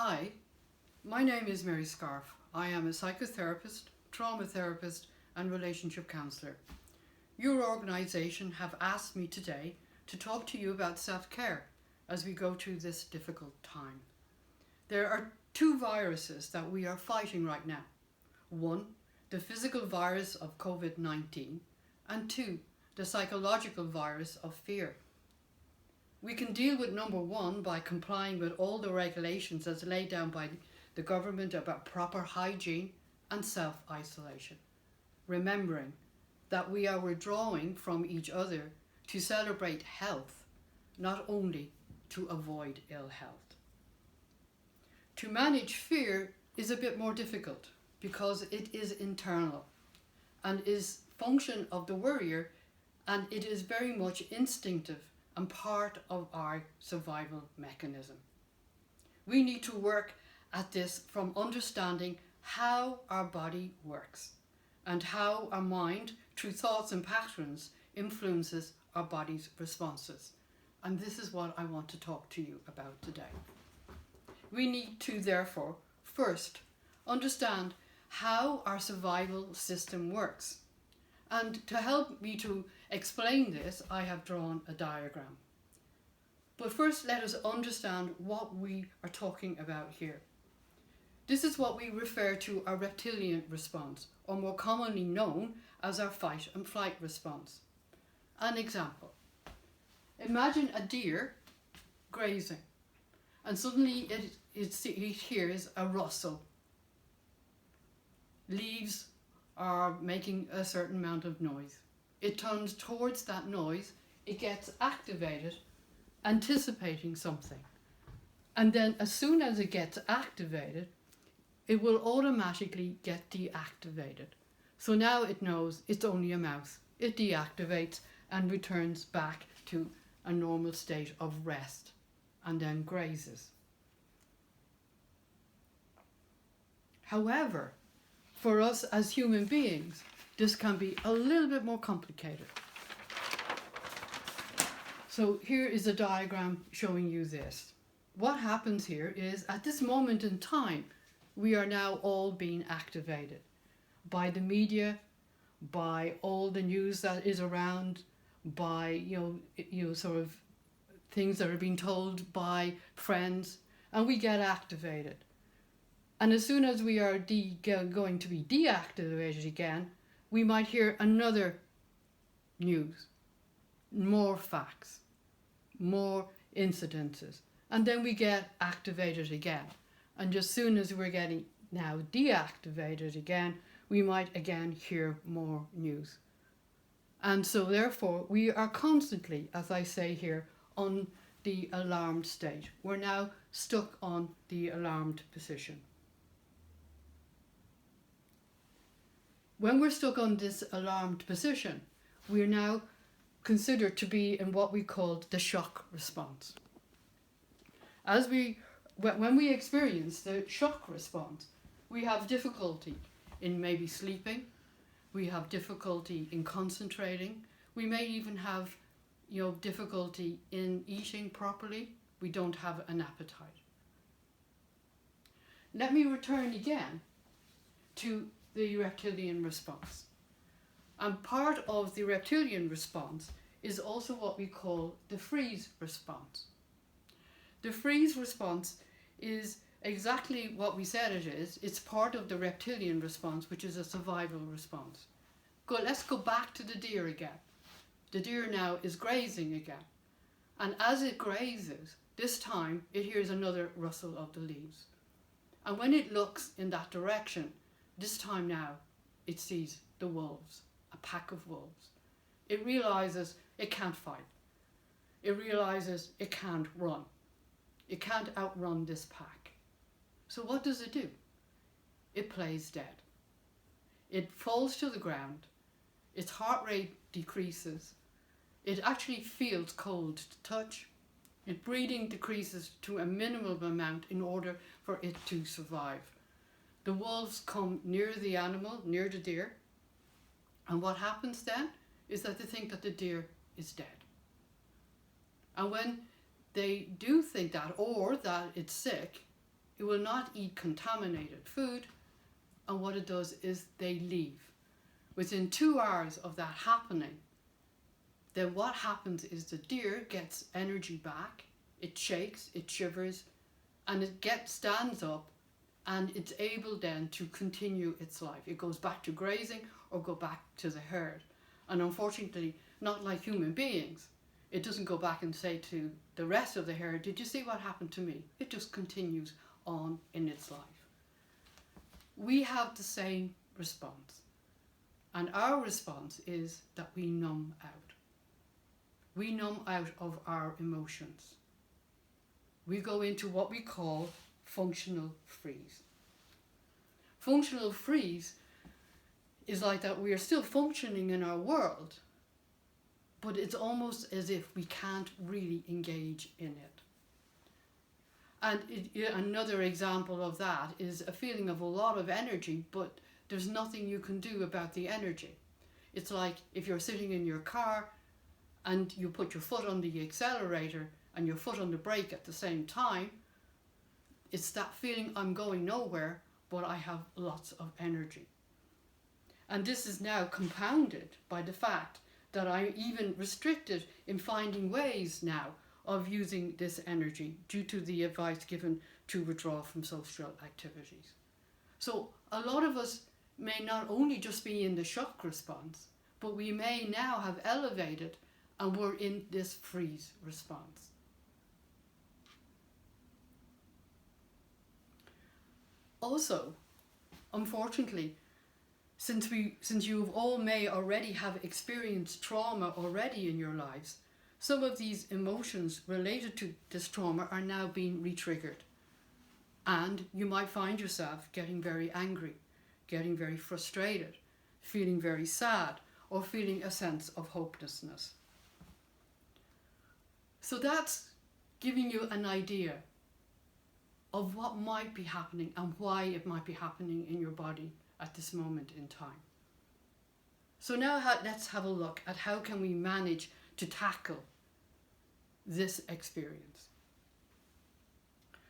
Hi, my name is Mary Scarff. I am a psychotherapist, trauma therapist and relationship counsellor. Your organisation have asked me today to talk to you about self-care as we go through this difficult time. There are two viruses that we are fighting right now. One, the physical virus of COVID-19, and two, the psychological virus of fear. We can deal with number one by complying with all the regulations as laid down by the government about proper hygiene and self-isolation, remembering that we are withdrawing from each other to celebrate health, not only to avoid ill health. To manage fear is a bit more difficult because it is internal and is function of the worrier, and it is very much instinctive and part of our survival mechanism. We need to work at this from understanding how our body works and how our mind, through thoughts and patterns, influences our body's responses. And this is what I want to talk to you about today. We need to therefore first understand how our survival system works. And to help me to explain this, I have drawn a diagram. But first, let us understand what we are talking about here. This is what we refer to our reptilian response, or more commonly known as our fight and flight response. An example. Imagine a deer grazing, and suddenly it hears a rustle. Leaves are making a certain amount of noise. It turns towards that noise, it gets activated, anticipating something. And then as soon as it gets activated, it will automatically get deactivated. So now it knows it's only a mouse. It deactivates and returns back to a normal state of rest and then grazes. However, for us as human beings, this can be a little bit more complicated. So here is a diagram showing you this. What happens here is at this moment in time, we are now all being activated by the media, by all the news that is around, by sort of things that are being told by friends, and we get activated. And as soon as we are going to be deactivated again, we might hear another news, more facts, more incidences, and then we get activated again. And as soon as we're getting now deactivated again, we might again hear more news. And so therefore we are constantly, as I say here, on the alarmed state. We're now stuck on the alarmed position. When we're stuck on this alarmed position, we are now considered to be in what we call the shock response. When we experience the shock response, we have difficulty in maybe sleeping, we have difficulty in concentrating, we may even have difficulty in eating properly, we don't have an appetite. Let me return again to the reptilian response. And part of the reptilian response is also what we call the freeze response. The freeze response is exactly what we said it is. It's part of the reptilian response, which is a survival response. Let's go back to the deer again. The deer now is grazing again. And as it grazes, this time it hears another rustle of the leaves. And when it looks in that direction, this time now, it sees the wolves, a pack of wolves. It realizes it can't fight. It realizes it can't run. It can't outrun this pack. So what does it do? It plays dead. It falls to the ground. Its heart rate decreases. It actually feels cold to touch. Its breathing decreases to a minimal amount in order for it to survive. The wolves come near the animal, near the deer, and what happens then is that they think that the deer is dead. And when they do think that, or that it's sick, it will not eat contaminated food, and what it does is they leave. Within 2 hours of that happening, then what happens is the deer gets energy back, it shakes, it shivers, and it stands up, and it's able then to continue its life. It goes back to grazing or go back to the herd. And unfortunately, not like human beings, it doesn't go back and say to the rest of the herd, did you see what happened to me? It just continues on in its life. We have the same response. And our response is that we numb out. We numb out of our emotions. We go into what we call functional freeze. Functional freeze is like that we are still functioning in our world, but it's almost as if we can't really engage in it. And another example of that is a feeling of a lot of energy, but there's nothing you can do about the energy. It's like if you're sitting in your car and you put your foot on the accelerator and your foot on the brake at the same time. It's that feeling I'm going nowhere, but I have lots of energy. And this is now compounded by the fact that I'm even restricted in finding ways now of using this energy due to the advice given to withdraw from social activities. So a lot of us may not only just be in the shock response, but we may now have elevated and we're in this freeze response. Also, unfortunately, since you all may already have experienced trauma already in your lives, some of these emotions related to this trauma are now being retriggered. And you might find yourself getting very angry, getting very frustrated, feeling very sad, or feeling a sense of hopelessness. So that's giving you an idea of what might be happening and why it might be happening in your body at this moment in time. So now let's have a look at how can we manage to tackle this experience.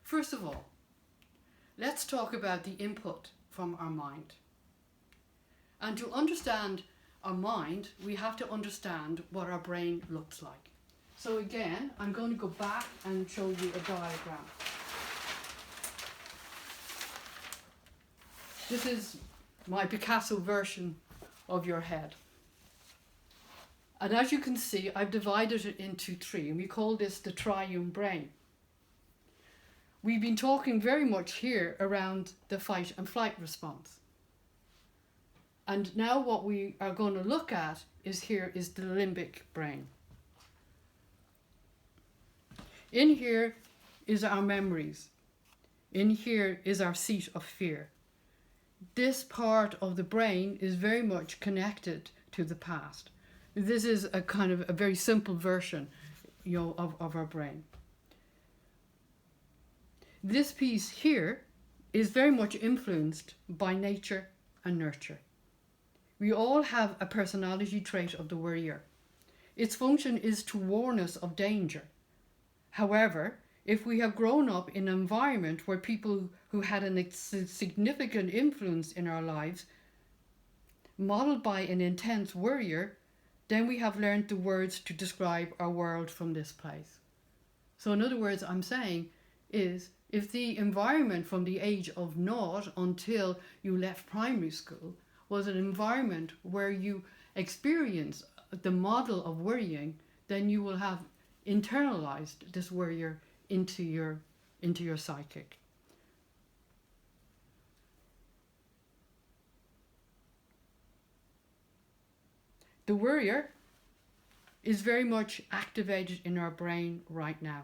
First of all, let's talk about the input from our mind. And to understand our mind, we have to understand what our brain looks like. So again, I'm going to go back and show you a diagram. This is my Picasso version of your head. And as you can see, I've divided it into 3, and we call this the triune brain. We've been talking very much here around the fight and flight response. And now what we are going to look at is the limbic brain. In here is our memories. In here is our seat of fear. This part of the brain is very much connected to the past. This is a kind of a very simple version, of our brain. This piece here is very much influenced by nature and nurture. We all have a personality trait of the worrier. Its function is to warn us of danger. However, if we have grown up in an environment where people who had a significant influence in our lives, modeled by an intense worrier, then we have learned the words to describe our world from this place. So in other words, I'm saying is, if the environment from the age of 0 until you left primary school was an environment where you experience the model of worrying, then you will have internalized this worrier into your psychic. The worrier is very much activated in our brain right now.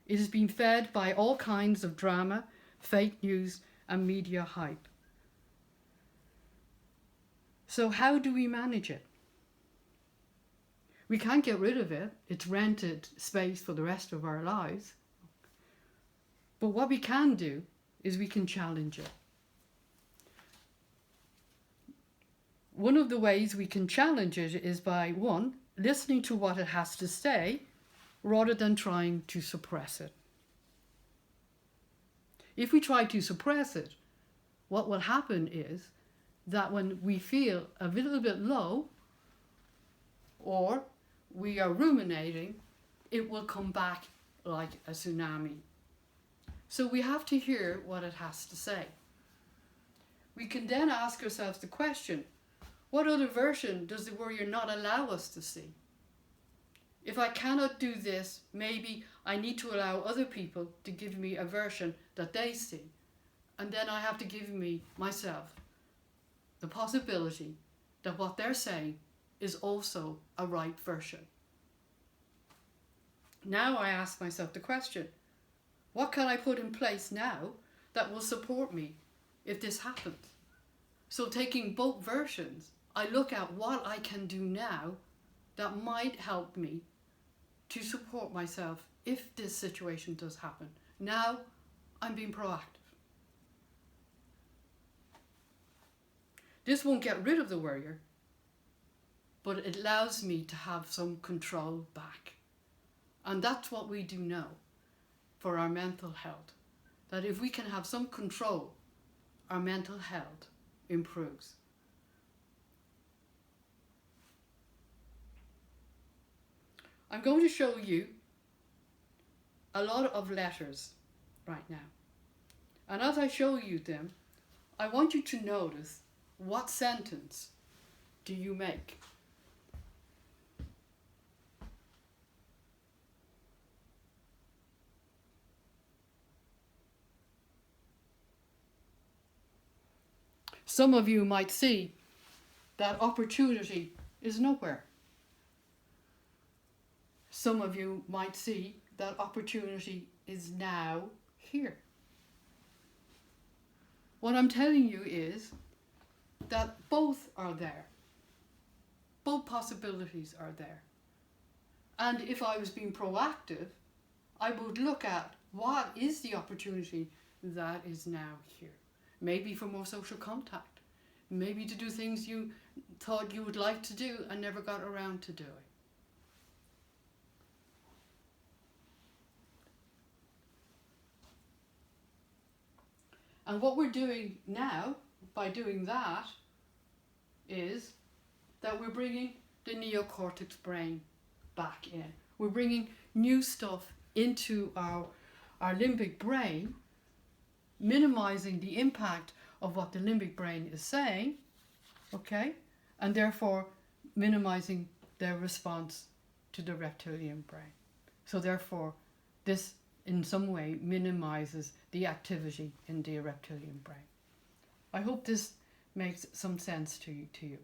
It is being fed by all kinds of drama, fake news, and media hype. So how do we manage it? We can't get rid of it. It's rented space for the rest of our lives. But what we can do is we can challenge it. One of the ways we can challenge it is by, 1, listening to what it has to say rather than trying to suppress it. If we try to suppress it, what will happen is that when we feel a little bit low or we are ruminating, it will come back like a tsunami. So we have to hear what it has to say. We can then ask ourselves the question, what other version does the worrier not allow us to see? If I cannot do this, maybe I need to allow other people to give me a version that they see. And then I have to give myself the possibility that what they're saying is also a right version. Now I ask myself the question, what can I put in place now that will support me if this happens? So taking both versions, I look at what I can do now that might help me to support myself if this situation does happen. Now I'm being proactive. This won't get rid of the worrier, but it allows me to have some control back. And that's what we do know for our mental health. That if we can have some control, our mental health improves. I'm going to show you a lot of letters right now. And as I show you them, I want you to notice what sentence do you make. Some of you might see that opportunity is nowhere. Some of you might see that opportunity is now here. What I'm telling you is that both are there. Both possibilities are there. And if I was being proactive, I would look at what is the opportunity that is now here. Maybe for more social contact. Maybe to do things you thought you would like to do and never got around to doing. And what we're doing now, by doing that, is that we're bringing the neocortex brain back in. We're bringing new stuff into our limbic brain, minimizing the impact of what the limbic brain is saying, okay, and therefore minimizing their response to the reptilian brain. So therefore, this in some way minimizes the activity in the reptilian brain. I hope this makes some sense to you.